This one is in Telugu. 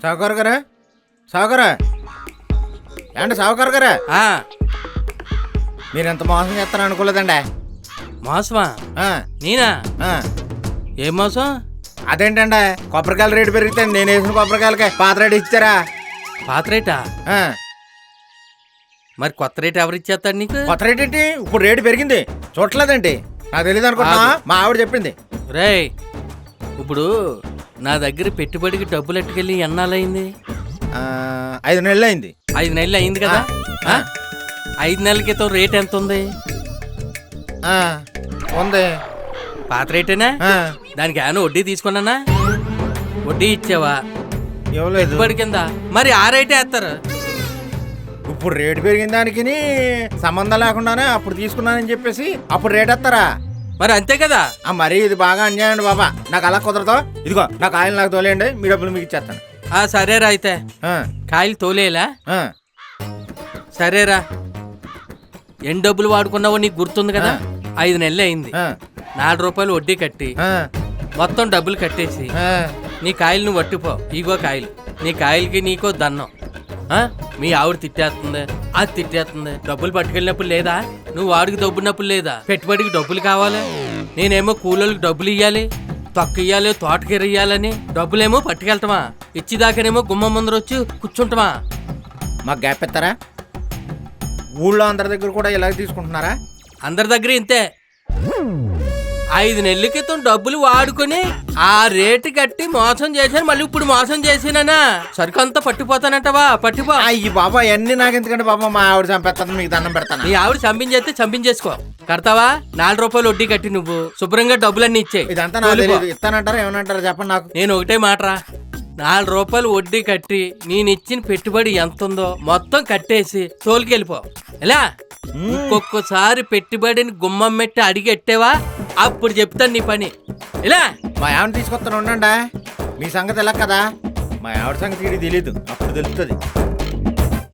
సావుకారు గారా, సావుకారా, ఏంటి సావుకారు గారా? మీరు ఎంత మోసం చేస్తారని అనుకోలేదండి. మోసమా? నేనా? ఏం మోసం? అదేంటండి, కొబ్బరికాయలు రేటు పెరిగితే నేను వేసిన కొబ్బరికాయలకి పాత రేటు ఇచ్చారా? పాత రేటా? మరి కొత్త రేటు ఎవరు ఇచ్చేస్తాడు నీకు? కొత్త రేట్ ఏంటి? ఇప్పుడు రేటు పెరిగింది చూడలేదండి. నాకు తెలియదు అనుకుంటా, మా ఆవిడ చెప్పింది. రేయ్, ఇప్పుడు నా దగ్గర పెట్టుబడికి డబ్బులు ఎట్టుకెళ్ళి ఎన్నాళ్ళయింది? 5 నెలలు అయింది. 5 నెలలు అయింది కదా. 5 నెలల క్రితం రేట్ ఎంత ఉంది? ఉంది. పాత రేటేనా? దానికి ఏమైనా వడ్డీ తీసుకున్నానా? వడ్డీ ఇచ్చావా? పెట్టుబడి కింద మరి ఆ రేటే వేస్తారు. ఇప్పుడు రేటు పెరిగిన దానికి సంబంధం లేకుండానే అప్పుడు తీసుకున్నానని చెప్పేసి అప్పుడు రేట్ వేస్తారా? మరి అంతే కదా. మరి ఇది బాగా అన్యాయం అండి బాబా, నాకు అలా కుదరదు. ఇదిగో నా కాయలు నాకు తోలేయండి, మీ డబ్బులు మీకు ఇచ్చేస్తాను. సరేరా, అయితే కాయలు తోలేలా? సరేరా, ఎన్ని డబ్బులు వాడుకున్నావో నీకు గుర్తుంది కదా. 5 నెలలు అయింది. 4 రూపాయలు వడ్డీ కట్టి మొత్తం డబ్బులు కట్టేసి నీ కాయలు నువ్వు పట్టిపో. ఇగో కాయలు, నీ కాయలకి నీకో దన్నం. మీ ఆవిడ తిట్టేస్తుంది, అది తిట్టేస్తుంది. డబ్బులు పట్టుకెళ్ళినప్పుడు లేదా? నువ్వు వాడికి డబ్బున్నప్పుడు లేదా? పెట్టుబడికి డబ్బులు కావాలి, నేనేమో కూలోళ్ళకి డబ్బులు ఇవ్వాలి, తొక్క ఇయ్యాలి, తోటకీర ఇయ్యాలని డబ్బులేమో పట్టుకెళ్తామా? ఇచ్చిదాకానేమో గుమ్మ ముందర వచ్చి కూర్చుంటామా? మాకు గ్యాప్ ఇస్తారా? ఊళ్ళో అందరి దగ్గర కూడా ఇలాగ తీసుకుంటున్నారా? అందరి దగ్గర ఇంతే. 5 నెలల క్రితం డబ్బులు వాడుకొని ఆ రేటు కట్టి మోసం చేశాను, మళ్ళీ ఇప్పుడు మోసం చేసినా సరికంతా పట్టిపోతానంటవా? పట్టిపో. అయ్యి బాబా, అన్ని నాకు ఎందుకంటే బాబా, మా ఆవిడ చంపేస్తాను, మీకు దండం పెడతాను. నీ ఆవిడ చంపించేస్తే చంపించేసుకో, కడతావా? 4 రూపాయలు వడ్డీ కట్టి నువ్వు శుభ్రంగా డబ్బులన్నీ ఇచ్చేయి. ఇదంతా నాకు తెలియదు, ఇస్తానంటారా ఏమనంటారా చెప్పండి నాకు. నేను ఒకటే మాటరా, 4 రూపాయలు వడ్డీ కట్టి నేను ఇచ్చిన పెట్టుబడి ఎంత ఉందో మొత్తం కట్టేసి తోలుకెళ్ళిపో. ఎలా? ఇంకొకసారి పెట్టుబడిని గుమ్మం పెట్టి అడిగెట్టేవా అప్పుడు చెప్తాను నీ పని. ఇలా మా ఆవిడ తీసుకొస్తాను ఉండండి. మీ సంగతి ఎలా కదా, మా ఆవిడ సంగతి తెలియదు, అప్పుడు తెలుస్తుంది.